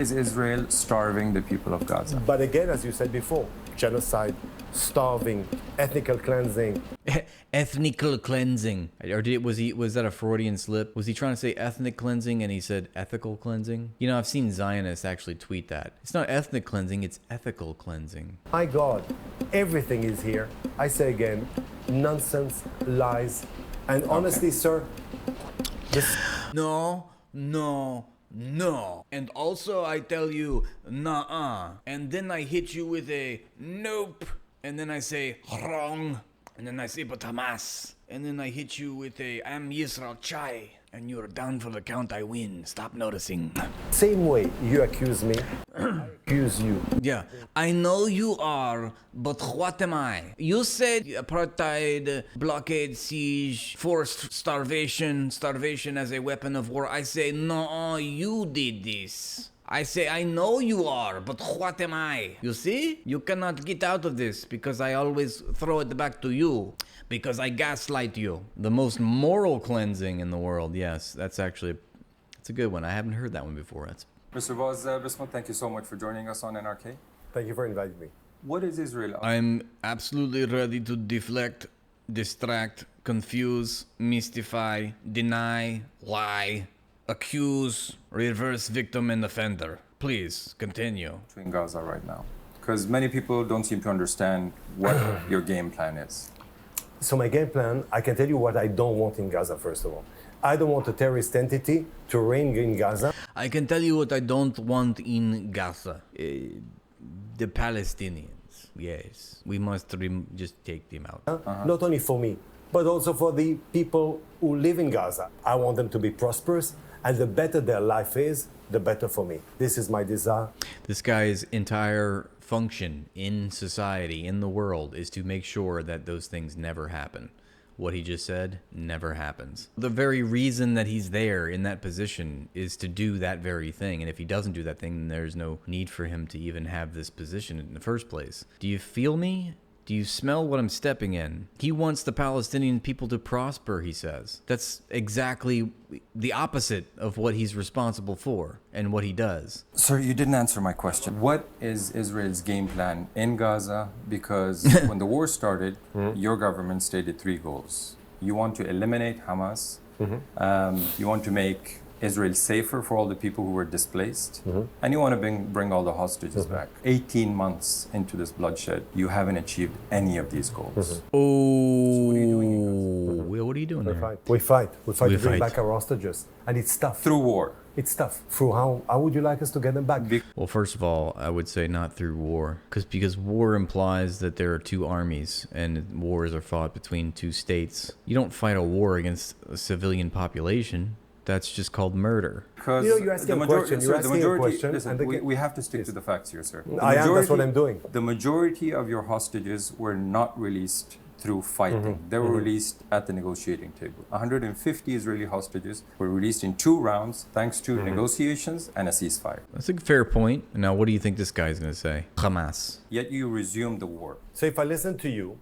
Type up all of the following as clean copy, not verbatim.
Is Israel starving the people of Gaza? But again, as you said before, genocide, starving, ethnical cleansing. Ethnical cleansing. Or was that a Freudian slip? Was he trying to say ethnic cleansing and he said ethical cleansing? You know, I've seen Zionists actually tweet that. It's not ethnic cleansing, it's ethical cleansing. My God, everything is here. I say again, nonsense, lies. And honestly, sir, this... No. And also I tell you, nah-uh. And then I hit you with a nope. And then I say, wrong. And then I say, but Hamas. And then I hit you with a, I'm Yisrael Chai. And you're down for the count, I win. Stop noticing. Same way you accuse me, I accuse you. Yeah, I know you are, but what am I? You said apartheid, blockade, siege, forced starvation as a weapon of war. I say, no, you did this. I say, I know you are, but what am I? You see? You cannot get out of this because I always throw it back to you. Because I gaslight you. The most moral cleansing in the world. Yes, that's a good one. I haven't heard that one before. Mr. Boaz Bismuth, thank you so much for joining us on NRK. Thank you for inviting me. What is Israel? I'm absolutely ready to deflect, distract, confuse, mystify, deny, lie, accuse, reverse victim and offender. Please, continue. In Gaza right now? Because many people don't seem to understand what your game plan is. So my game plan, I can tell you what I don't want in Gaza, first of all. I don't want a terrorist entity to reign in Gaza. I can tell you what I don't want in Gaza. The Palestinians. Yes. We must just take them out. Not only for me, but also for the people who live in Gaza. I want them to be prosperous, and the better their life is, the better for me. This is my desire. This guy's entire function in society, in the world, is to make sure that those things never happen. What he just said never happens. The very reason that he's there in that position is to do that very thing. And if he doesn't do that thing, then there's no need for him to even have this position in the first place. Do you feel me? Do you smell what I'm stepping in? He wants the Palestinian people to prosper, he says. That's exactly the opposite of what he's responsible for and what he does. Sir, you didn't answer my question. What is Israel's game plan in Gaza? Because when the war started, your government stated 3 goals. You want to eliminate Hamas. You want to make Israel safer for all the people who were displaced, and you want to bring all the hostages back. 18 months into this bloodshed, you haven't achieved any of these goals. Oh, so what are you doing? What are you doing there? We fight to bring back our hostages, and it's tough. Through war. It's tough. Through how would you like us to get them back? Well, first of all, I would say not through war, because war implies that there are 2 armies and wars are fought between 2 states. You don't fight a war against a civilian population. That's just called murder. Because you're asking a question. You're asking a question. Listen, we have to stick to the facts here, sir. That's what I'm doing. The majority of your hostages were not released through fighting. They were released at the negotiating table. 150 Israeli hostages were released in 2 rounds thanks to negotiations and a ceasefire. That's a fair point. Now, what do you think this guy's going to say? Hamas. Yet you resumed the war. So if I listen to you,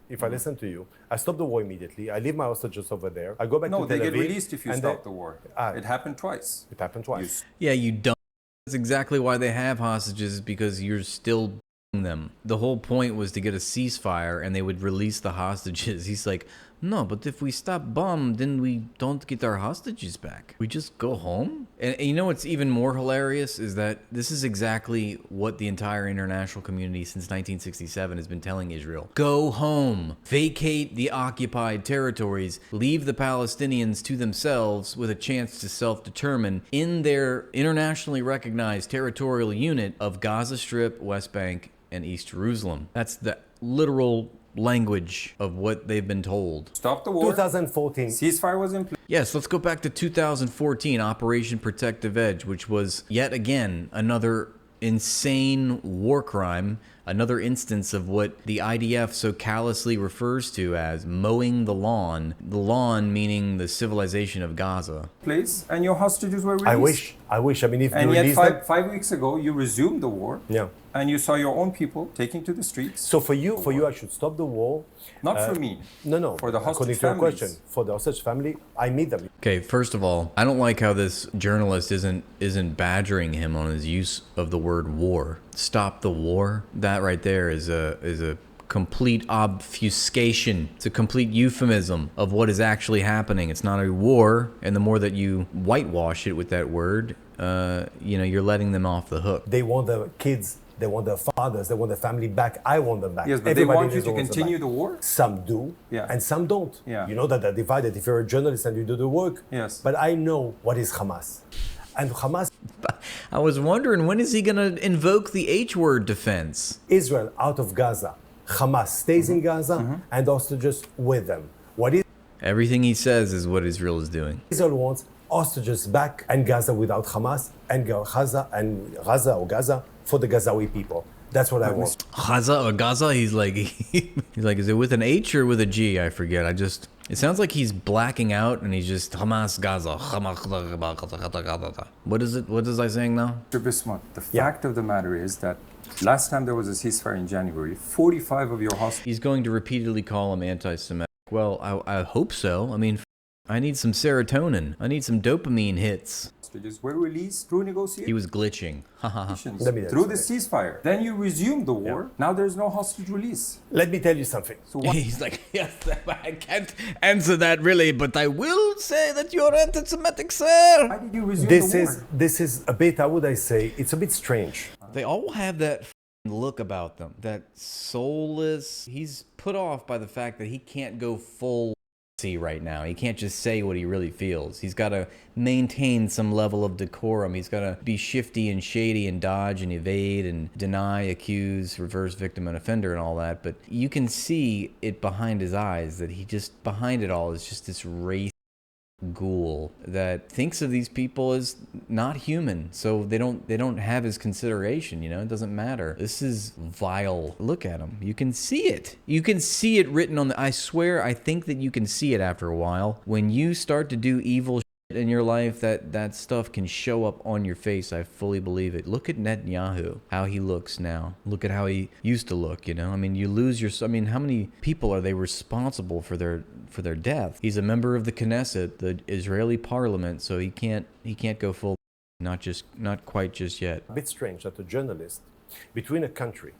I stop the war immediately. I leave my hostages over there. I go back to Tel Aviv. No, they get released if you stop the war. It happened twice. It happened twice. Yeah, you don't. That's exactly why they have hostages, because you're still them. The whole point was to get a ceasefire and they would release the hostages. He's like, no, but if we stop bomb, then we don't get our hostages back. We just go home? And you know what's even more hilarious is that this is exactly what the entire international community since 1967 has been telling Israel. Go home. Vacate the occupied territories. Leave the Palestinians to themselves with a chance to self-determine in their internationally recognized territorial unit of Gaza Strip, West Bank, and East Jerusalem. That's the literal language of what they've been told. Stop the war. 2014. Ceasefire was in place. Yes, let's go back to 2014, Operation Protective Edge, which was yet again another insane war crime Another instance of what the IDF so callously refers to as mowing the lawn meaning the civilization of Gaza. Place, and your hostages were released. I wish. I mean, if And you yet, release them, 5 weeks ago, you resumed the war. Yeah. And you saw your own people taking to the streets. So for you, I should stop the war. Not for me. No. For the hostage according to your families. question, for the hostage family, I meet them. Okay, first of all, I don't like how this journalist isn't badgering him on his use of the word war. Stop the war. That right there is a complete obfuscation. It's a complete euphemism of what is actually happening. It's not a war, and the more that you whitewash it with that word, you're letting them off the hook. They want their kids, they want their fathers, they want their family back. I want them back. Yes, but Everybody they want you to wants them continue back. the war? Some do, Yeah. and some don't. Yeah. You know that they're divided. If you're a journalist and you do the work. Yes. But I know what is Hamas. And Hamas, I was wondering, when is he going to invoke the H-word defense? Israel out of Gaza. Hamas stays in Gaza and hostages with them. What Everything he says is what Israel is doing. Israel wants hostages back and Gaza without Hamas and Gaza for the Gazawi people. That's what I want. Gaza or Gaza? He's like, is it with an H or with a G? I forget. It sounds like he's blacking out and he's just Hamas Gaza. What is it? What is I saying now? Mr. Bismuth, the fact of the matter is that last time there was a ceasefire in January, 45 of your hostages He's going to repeatedly call him anti-Semitic. Well, I hope so. I mean, I need some serotonin. I need some dopamine hits. were released through He negotiations. was glitching. Let me tell Through you the ceasefire. Then you resumed the war. Now there's no hostage release. Let me tell you something. So what? He's like, yes, I can't answer that really, but I will say that you're anti-Semitic, sir. Why did you resume This the war? is a bit, how would I say, it's a bit strange. They all have that look about them, that soulless. He's put off by the fact that he can't go full right now. He can't just say what he really feels. He's got to maintain some level of decorum. He's got to be shifty and shady and dodge and evade and deny, accuse, reverse victim and offender and all that. But you can see it behind his eyes that behind it all is just this race ghoul that thinks of these people as not human, so they don't have his consideration. It doesn't matter. This is vile. Look at him. You can see it written on I swear, I think that you can see it after a while. When you start to do evil in your life, that stuff can show up on your face. I fully believe it. Look at Netanyahu, how he looks now. Look at how he used to look. I mean, you lose your. I mean, how many people are they responsible for their death? He's a member of the Knesset, the Israeli parliament, so he can't go full. Not quite just yet. A bit strange that a journalist between a country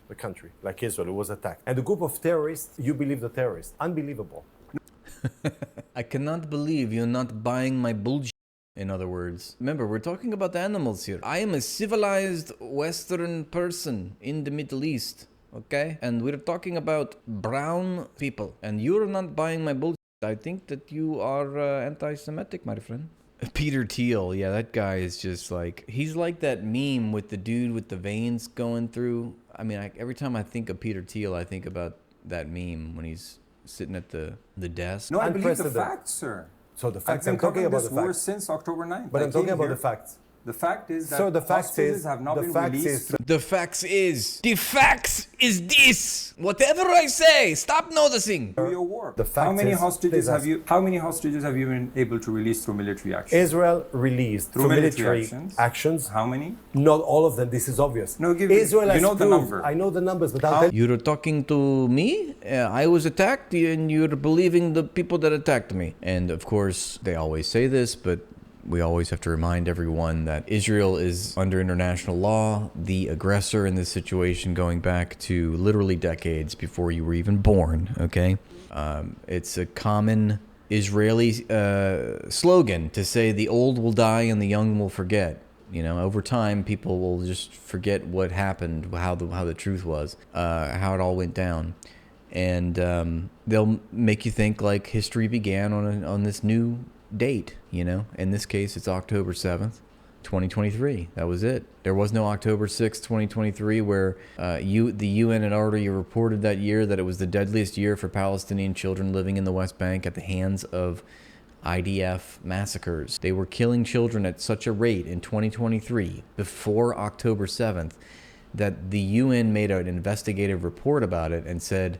like Israel who was attacked and a group of terrorists, you believe the terrorists. Unbelievable. I cannot believe you're not buying my bullshit. In other words, remember, we're talking about animals here. I am a civilized Western person in the Middle East, okay? And we're talking about brown people, and you're not buying my bullshit. I think that you are anti-Semitic, my friend. Peter Thiel, yeah, that guy is just like, he's like that meme with the dude with the veins going through. I mean, every time I think of Peter Thiel, I think about that meme when he's sitting at the desk. No, I believe the Unprecedented. facts, sir. So the facts, I've I'm been talking covering about this the war facts. since October 9th. But I I'm talking came about here. the facts. The fact is that So the fact hostages is, have not the been fact released. is, The facts is this. Whatever I say, stop noticing. Through your war. The fact how many is, hostages there's have you been able to release through military action? Israel released through military actions. How many? Not all of them. This is obvious. No, give Israel you has know the proved- number. I know the numbers, but I'll tell you. You're talking to me? I was attacked and you're believing the people that attacked me. And of course, they always say this, but we always have to remind everyone that Israel is under international law, the aggressor in this situation going back to literally decades before you were even born, okay? It's a common Israeli slogan to say the old will die and the young will forget. Over time, people will just forget what happened, how the truth was, how it all went down. And they'll make you think like history began on this new date. In this case, it's October 7th, 2023. That was it. There was no October 6th, 2023, where the UN had already reported that year that it was the deadliest year for Palestinian children living in the West Bank at the hands of IDF massacres. They were killing children at such a rate in 2023 before October 7th that the UN made an investigative report about it and said,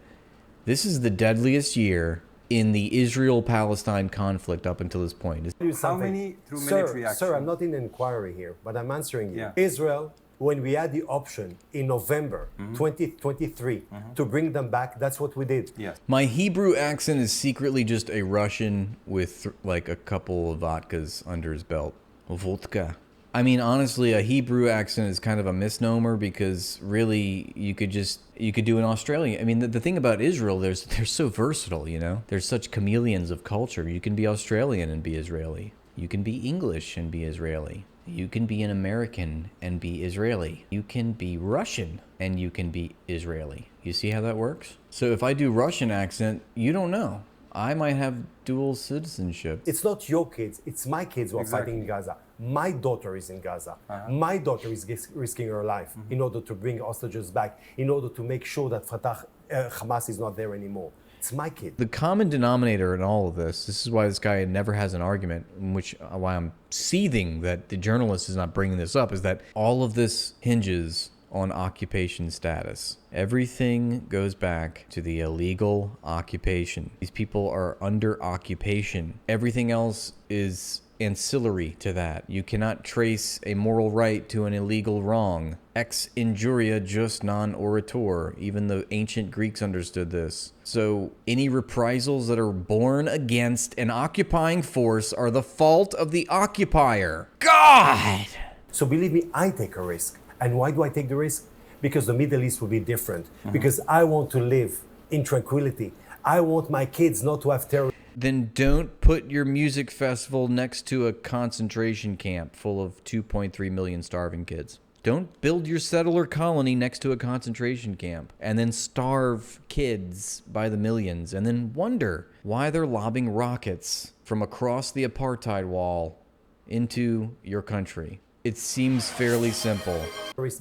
this is the deadliest year in the Israel-Palestine conflict up until this point. How many through military action? Sir, I'm not in inquiry here, but I'm answering you. Yeah. Israel, when we had the option in November 2023 to bring them back, that's what we did. Yes. My Hebrew accent is secretly just a Russian with like a couple of vodkas under his belt. Vodka. I mean, honestly, a Hebrew accent is kind of a misnomer because really you could do an Australian. I mean, the thing about Israel, they're so versatile, you know? They're such chameleons of culture. You can be Australian and be Israeli. You can be English and be Israeli. You can be an American and be Israeli. You can be Russian and you can be Israeli. You see how that works? So if I do Russian accent, you don't know. I might have dual citizenship. It's not your kids, it's my kids who are fighting in Gaza. My daughter is in Gaza. My daughter is risking her life in order to bring hostages back, in order to make sure that Hamas is not there anymore. It's my kid. The common denominator in all of this is why this guy never has an argument, why I'm seething that the journalist is not bringing this up, is that all of this hinges on occupation status. Everything goes back to the illegal occupation. These people are under occupation. Everything else is ancillary to that. You cannot trace a moral right to an illegal wrong. Ex injuria just non oritur. Even the ancient Greeks understood this. So any reprisals that are born against an occupying force are the fault of the occupier. God! So believe me, I take a risk. And why do I take the risk? Because the Middle East will be different. Because I want to live in tranquility. I want my kids not to have terror. Then don't put your music festival next to a concentration camp full of 2.3 million starving kids. Don't build your settler colony next to a concentration camp and then starve kids by the millions and then wonder why they're lobbing rockets from across the apartheid wall into your country. It seems fairly simple.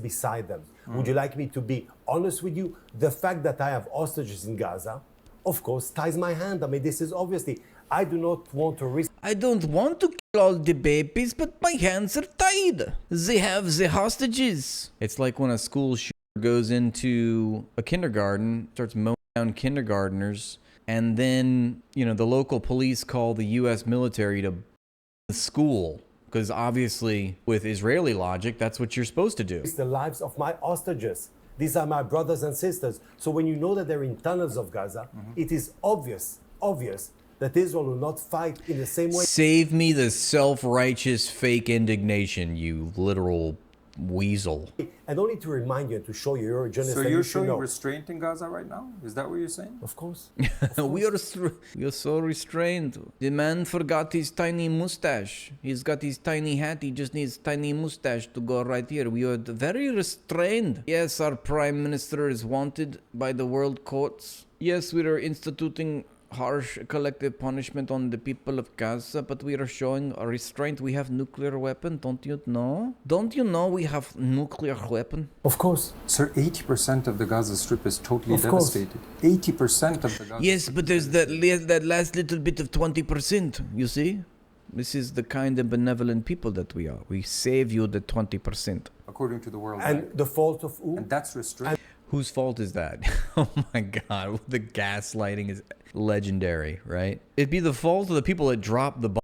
Beside them. Would you like me to be honest with you? The fact that I have hostages in Gaza, of course, ties my hand. I mean, this is obviously, I do not want to risk. I don't want to kill all the babies, but my hands are tied. They have the hostages. It's like when a school shooter goes into a kindergarten, starts mowing down kindergartners, and then, you know, the local police call the U.S. military to the school. Because obviously, with Israeli logic, that's what you're supposed to do. The lives of my hostages. These are my brothers and sisters. So when you know that they're in tunnels of Gaza, it is obvious that Israel will not fight in the same way. Save me the self-righteous fake indignation, you literal weasel. And only to remind you and to show you, you're a journalist. So and you're you should showing know. restraint in Gaza right now? Is that what you're saying? Of course. We are so restrained. The man forgot his tiny mustache. He's got his tiny hat. He just needs tiny mustache to go right here. We are very restrained. Yes, our prime minister is wanted by the world courts. Yes, we are instituting harsh collective punishment on the people of Gaza, but we are showing a restraint. We have nuclear weapon, don't you know? Don't you know we have nuclear weapon? Of course. Sir, 80% of the Gaza Strip is totally Of course. devastated. 80% of the Gaza Yes, Strip. but there's that last little bit of 20%, you see? This is the kind and benevolent people that we are. We save you the 20%. According to the World And Bank. the fault of who? And that's restraint. Whose fault is that? Oh my God, the gaslighting is legendary, right? It'd be the fault of the people that dropped the bomb.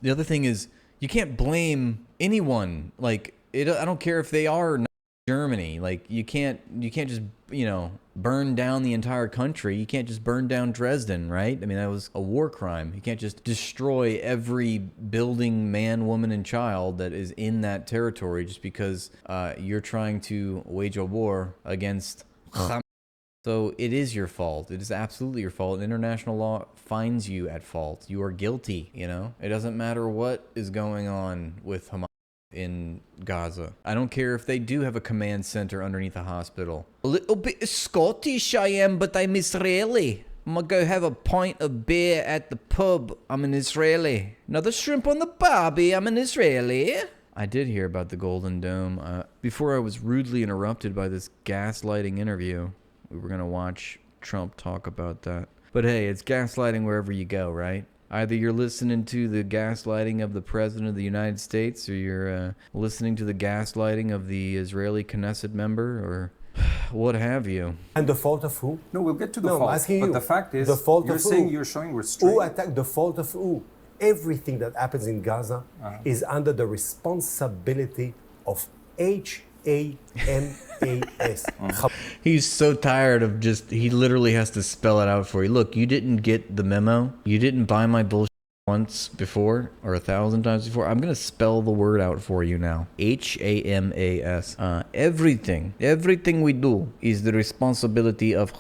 The other thing is, you can't blame anyone. Like, I don't care if they are not Germany. Like, you can't just, you know, burn down the entire country. You can't just burn down Dresden, right? I mean, that was a war crime. You can't just destroy every building, man, woman, and child that is in that territory just because you're trying to wage a war against Hamas. So it is your fault. It is absolutely your fault. International law finds you at fault. You are guilty, you know? It doesn't matter what is going on with Hamas in Gaza. I don't care if they do have a command center underneath a hospital. A little bit Scottish I am, but I'm Israeli. I'm gonna go have a pint of beer at the pub. I'm an Israeli. Another shrimp on the barbie. I'm an Israeli. I did hear about the Golden Dome. Before I was rudely interrupted by this gaslighting interview. We were gonna watch Trump talk about that. But hey, it's gaslighting wherever you go, right? Either you're listening to the gaslighting of the President of the United States, or you're listening to the gaslighting of the Israeli Knesset member, or what have you. And the fault of who? No, we'll get to the No, fault. I'm asking but you. the fact is, The fault you're of saying who? you're showing restraint. Who attacked? The fault of who? Everything that happens in Gaza is under the responsibility of HAMAS. He's so tired of he literally has to spell it out for you. Look, you didn't get the memo. You didn't buy my bullshit once before or 1,000 times before. I'm going to spell the word out for you now. HAMAS. Everything we do is the responsibility of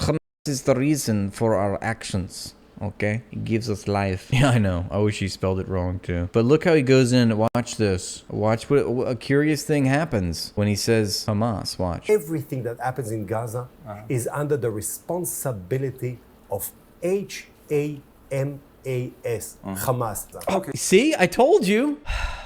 Hamas is the reason for our actions. Okay? He gives us life. Yeah, I know. I wish he spelled it wrong too. But look how he goes in. Watch this. Watch what a curious thing happens when he says Hamas. Watch. Everything that happens in Gaza is under the responsibility of HAMAS. Hamas. Okay. See? I told you.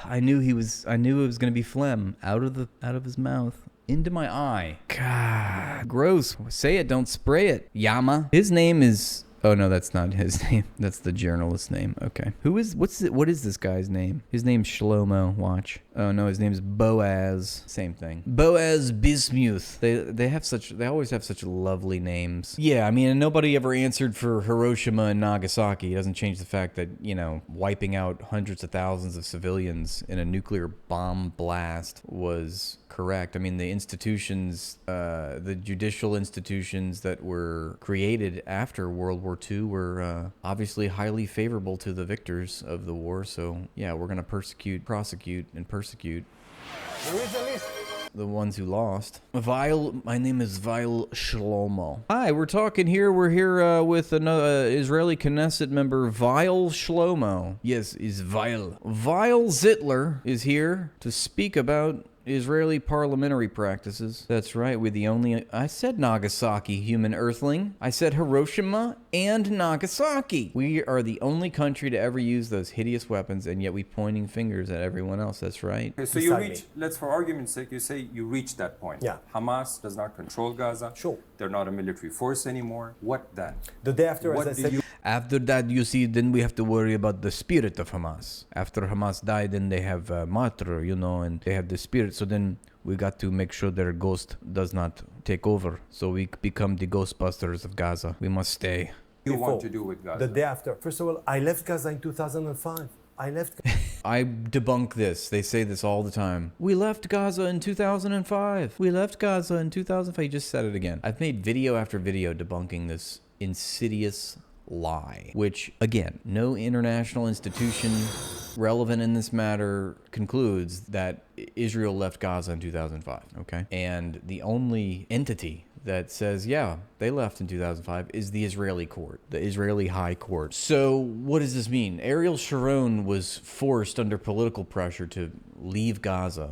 I knew it was going to be phlegm out of his mouth. Into my eye. God. Gross. Say it, don't spray it. Yama. His name is... Oh no, that's not his name. That's the journalist's name. Okay. What is this guy's name? His name's Shlomo. Watch. Oh no, his name's Boaz. Same thing. Boaz Bismuth. They always have such lovely names. Yeah, I mean, and nobody ever answered for Hiroshima and Nagasaki. It doesn't change the fact that, wiping out hundreds of thousands of civilians in a nuclear bomb blast was correct. I mean, the institutions, the judicial institutions that were created after World War II were obviously highly favorable to the victors of the war. So, yeah, we're going to prosecute the ones who lost. My name is Vile Shlomo. Hi, we're here with another Israeli Knesset member, Vile Shlomo. Yes, is Vile. Vile Zitler is here to speak about Israeli parliamentary practices. That's right, I said Nagasaki, human earthling. I said Hiroshima and Nagasaki. We are the only country to ever use those hideous weapons, and yet we pointing fingers at everyone else. That's right. Okay, so let's for argument's sake, you say you reached that point. Yeah. Hamas does not control Gaza. Sure. They're not a military force anymore. What then? The day after, as I said, After that, you see, then we have to worry about the spirit of Hamas. After Hamas died, then they have martyr, and they have the spirit. So then we got to make sure their ghost does not take over. So we become the Ghostbusters of Gaza. We must stay. You want to do with Gaza? the day after. First of all, I left Gaza in 2005. I debunk this. They say this all the time. We left Gaza in 2005. We left Gaza in 2005. You just said it again. I've made video after video debunking this insidious lie, which, again, no international institution relevant in this matter concludes that Israel left Gaza in 2005, okay? And the only entity that says, yeah, they left in 2005 is the Israeli court, the Israeli high court. So what does this mean? Ariel Sharon was forced under political pressure to leave Gaza,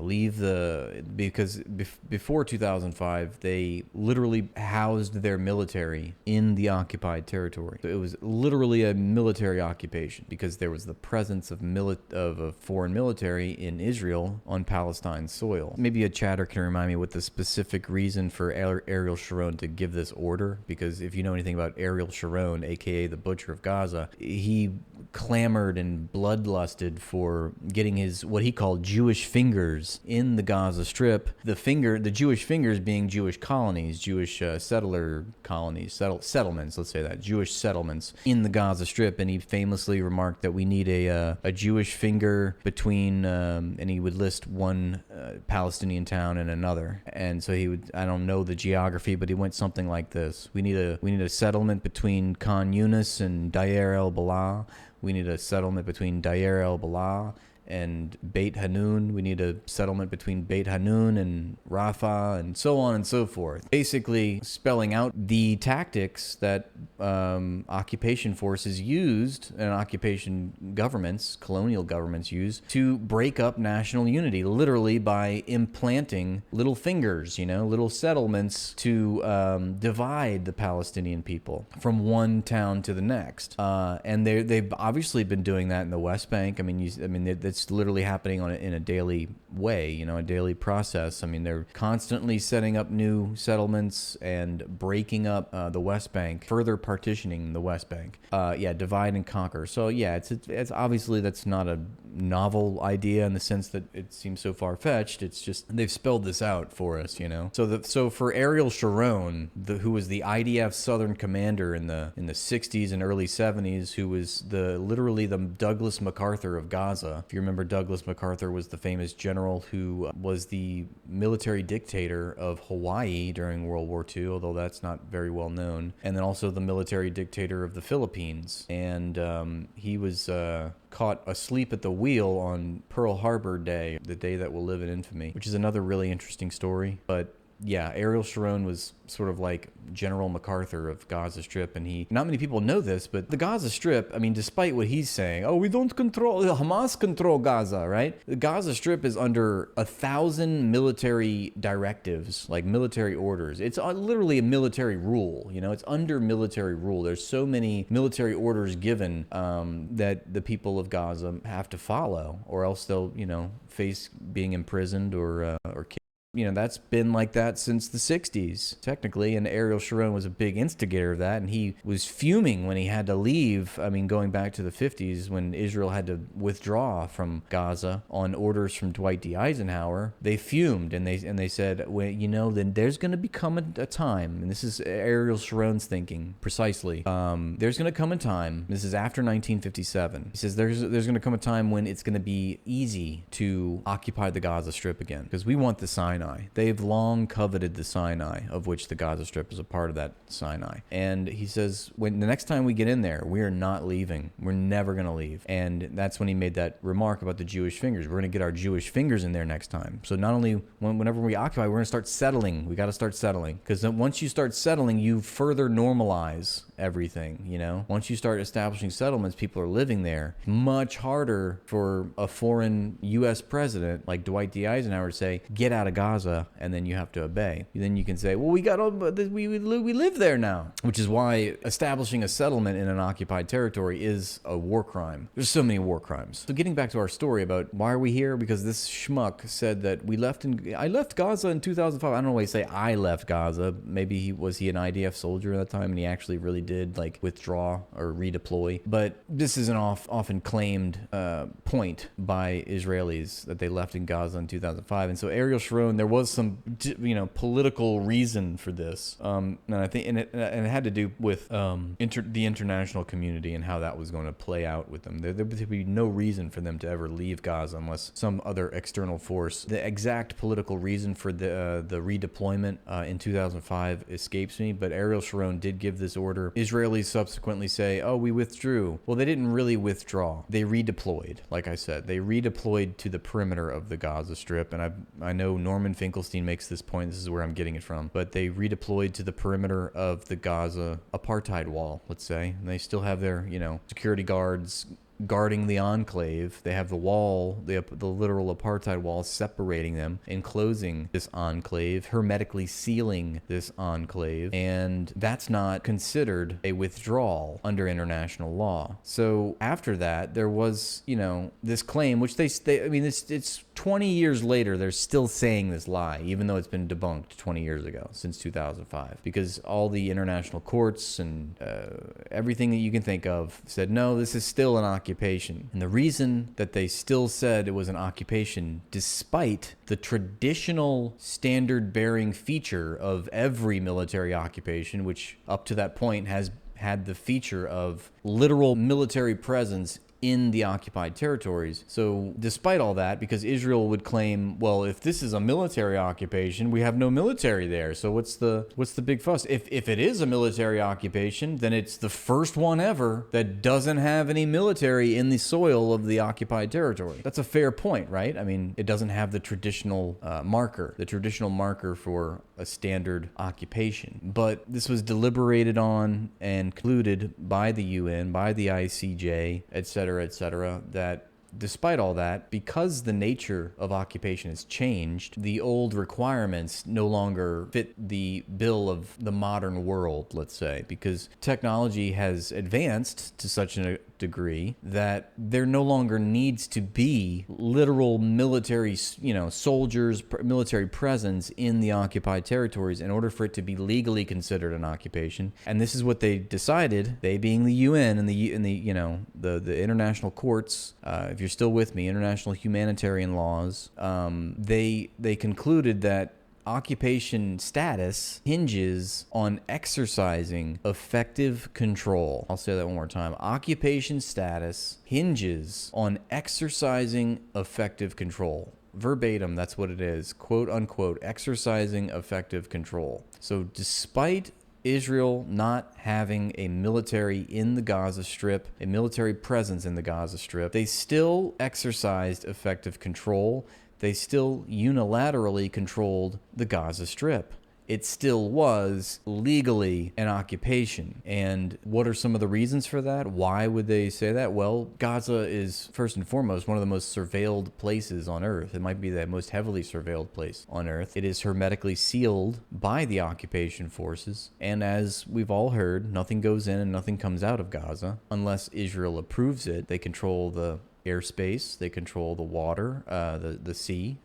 because before 2005, they literally housed their military in the occupied territory. So it was literally a military occupation because there was the presence of a foreign military in Israel on Palestine soil. Maybe a chatter can remind me what the specific reason for Ariel Sharon to give this order, because if you know anything about Ariel Sharon, aka the Butcher of Gaza, he clamored and bloodlusted for getting his, what he called Jewish fingers in the Gaza Strip. The Jewish fingers being Jewish colonies, Jewish settler colonies, settlements, let's say that, Jewish settlements in the Gaza Strip. And he famously remarked that we need a Jewish finger between, and he would list one Palestinian town and another. And so he would, I don't know the geography, but he went something like this. We need a settlement between Khan Yunis and Deir el-Balah. We need a settlement between Deir el-Balah and Beit Hanun. We need a settlement between Beit Hanun and Rafah, and so on and so forth. Basically spelling out the tactics that occupation forces used, and occupation governments, colonial governments used, to break up national unity, literally by implanting little fingers, little settlements to divide the Palestinian people from one town to the next. And they've obviously been doing that in the West Bank. It's literally happening in a daily way, a daily process. They're constantly setting up new settlements and breaking up the West Bank, further partitioning the West Bank. Yeah, divide and conquer. So yeah, it's obviously that's not a novel idea in the sense that it seems so far-fetched. It's just they've spelled this out for us, you know. So for Ariel Sharon, who was the IDF Southern commander in the 60s and early 70s, who was literally the Douglas MacArthur of Gaza. If you remember, Douglas MacArthur was the famous general who was the military dictator of Hawaii during World War II, although that's not very well known, and then also the military dictator of the Philippines. And he was caught asleep at the wheel on Pearl Harbor Day, the day that will live in infamy, which is another really interesting story. But yeah, Ariel Sharon was sort of like General MacArthur of Gaza Strip, and not many people know this, but the Gaza Strip, I mean, despite what he's saying, oh, we don't control, Hamas control Gaza, right? The Gaza Strip is under 1,000 military directives, like military orders. It's literally a military rule, you know, it's under military rule. There's so many military orders given that the people of Gaza have to follow, or else they'll, you know, face being imprisoned or killed. You know, that's been like that since the 60s, technically, and Ariel Sharon was a big instigator of that, and he was fuming when he had to leave. I mean, going back to the 50s, when Israel had to withdraw from Gaza on orders from Dwight D. Eisenhower, they fumed, and they said, well, you know, then there's going to become a time, and this is Ariel Sharon's thinking, precisely, there's going to come a time, this is after 1957, he says there's going to come a time when it's going to be easy to occupy the Gaza Strip again, because we want the Sinai. They've long coveted the Sinai, of which the Gaza Strip is a part of that Sinai. And he says, when the next time we get in there, we are not leaving. We're never going to leave. And that's when he made that remark about the Jewish fingers. We're going to get our Jewish fingers in there next time. So not only whenever we occupy, we're going to start settling. We got to start settling. Because then once you start settling, you further normalize everything, you know? Once you start establishing settlements, people are living there. Much harder for a foreign U.S. president like Dwight D. Eisenhower to say, get out of Gaza, and then you have to obey. Then you can say, well, we live there now, which is why establishing a settlement in an occupied territory is a war crime. There's so many war crimes. So getting back to our story about why are we here, because this schmuck said that I left Gaza in 2005. I don't know why he say I left Gaza. Maybe he was an IDF soldier at that time, and he actually really did like withdraw or redeploy. But this is an often claimed point by Israelis that they left in Gaza in 2005. And so Ariel Sharon, there was some, you know, political reason for this, and I think, and it had to do with the international community and how that was going to play out with them. There would be no reason for them to ever leave Gaza unless some other external force. The exact political reason for the redeployment in 2005 escapes me, but Ariel Sharon did give this order. Israelis subsequently say, oh, we withdrew. Well, they didn't really withdraw. They redeployed. Like I said, they redeployed to the perimeter of the Gaza Strip, and I know Norman Finkelstein makes this point. This is where I'm getting it from. But they redeployed to the perimeter of the Gaza apartheid wall, let's say. And they still have their, you know, security guards guarding the enclave. They have the wall, the literal apartheid wall separating them, enclosing this enclave, hermetically sealing this enclave, and that's not considered a withdrawal under international law. So after that, there was, you know, this claim, which they I mean, it's 20 years later, they're still saying this lie, even though it's been debunked 20 years ago, since 2005, because all the international courts and everything that you can think of said, no, this is still an occupation. And the reason that they still said it was an occupation, despite the traditional standard-bearing feature of every military occupation, which up to that point has had the feature of literal military presence in the occupied territories. So despite all that, because Israel would claim, well, if this is a military occupation, we have no military there. So what's the big fuss? If it is a military occupation, then it's the first one ever that doesn't have any military in the soil of the occupied territory. That's a fair point, right? I mean, it doesn't have the traditional marker for a standard occupation. But this was deliberated on and concluded by the UN, by the ICJ, etc., that despite all that, because the nature of occupation has changed, the old requirements no longer fit the bill of the modern world, let's say, because technology has advanced to such a degree that there no longer needs to be literal military, soldiers, military presence in the occupied territories in order for it to be legally considered an occupation. And this is what they decided, they being the UN and the international courts, if you're still with me, international humanitarian laws, they concluded that occupation status hinges on exercising effective control. I'll say that one more time. Occupation status hinges on exercising effective control. Verbatim, that's what it is. Quote unquote, exercising effective control. So despite Israel not having a military in the Gaza Strip, a military presence in the Gaza Strip, they still exercised effective control. They still unilaterally controlled the Gaza Strip. It still was legally an occupation. And what are some of the reasons for that? Why would they say that? Well, Gaza is, first and foremost, one of the most surveilled places on Earth. It might be the most heavily surveilled place on Earth. It is hermetically sealed by the occupation forces. And as we've all heard, nothing goes in and nothing comes out of Gaza unless Israel approves it. They control the airspace, they control the water, the sea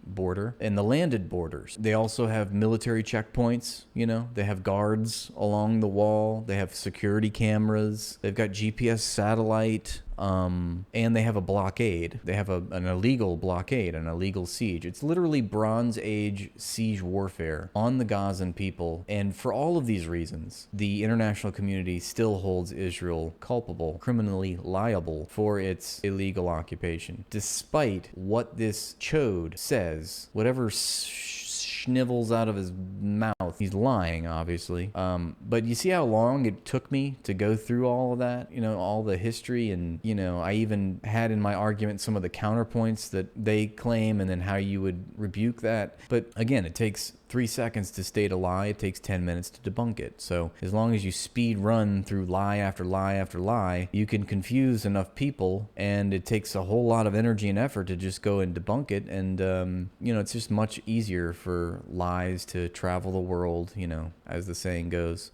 border, and the landed borders. They also have military checkpoints, they have guards along the wall, they have security cameras, they've got GPS satellite, and they have a blockade. They have an illegal blockade, an illegal siege. It's literally Bronze Age siege warfare on the Gazan people. And for all of these reasons, the international community still holds Israel culpable, criminally liable for its illegal occupation. Despite what this chode says, whatever schnivels out of his mouth. He's lying, obviously. But you see how long it took me to go through all of that, all the history, and, I even had in my argument some of the counterpoints that they claim and then how you would rebuke that. But again, it takes 3 seconds to state a lie. It takes 10 minutes to debunk it. So as long as you speed run through lie after lie after lie, you can confuse enough people, and it takes a whole lot of energy and effort to just go and debunk it. And, it's just much easier for lies to travel the world, as the saying goes.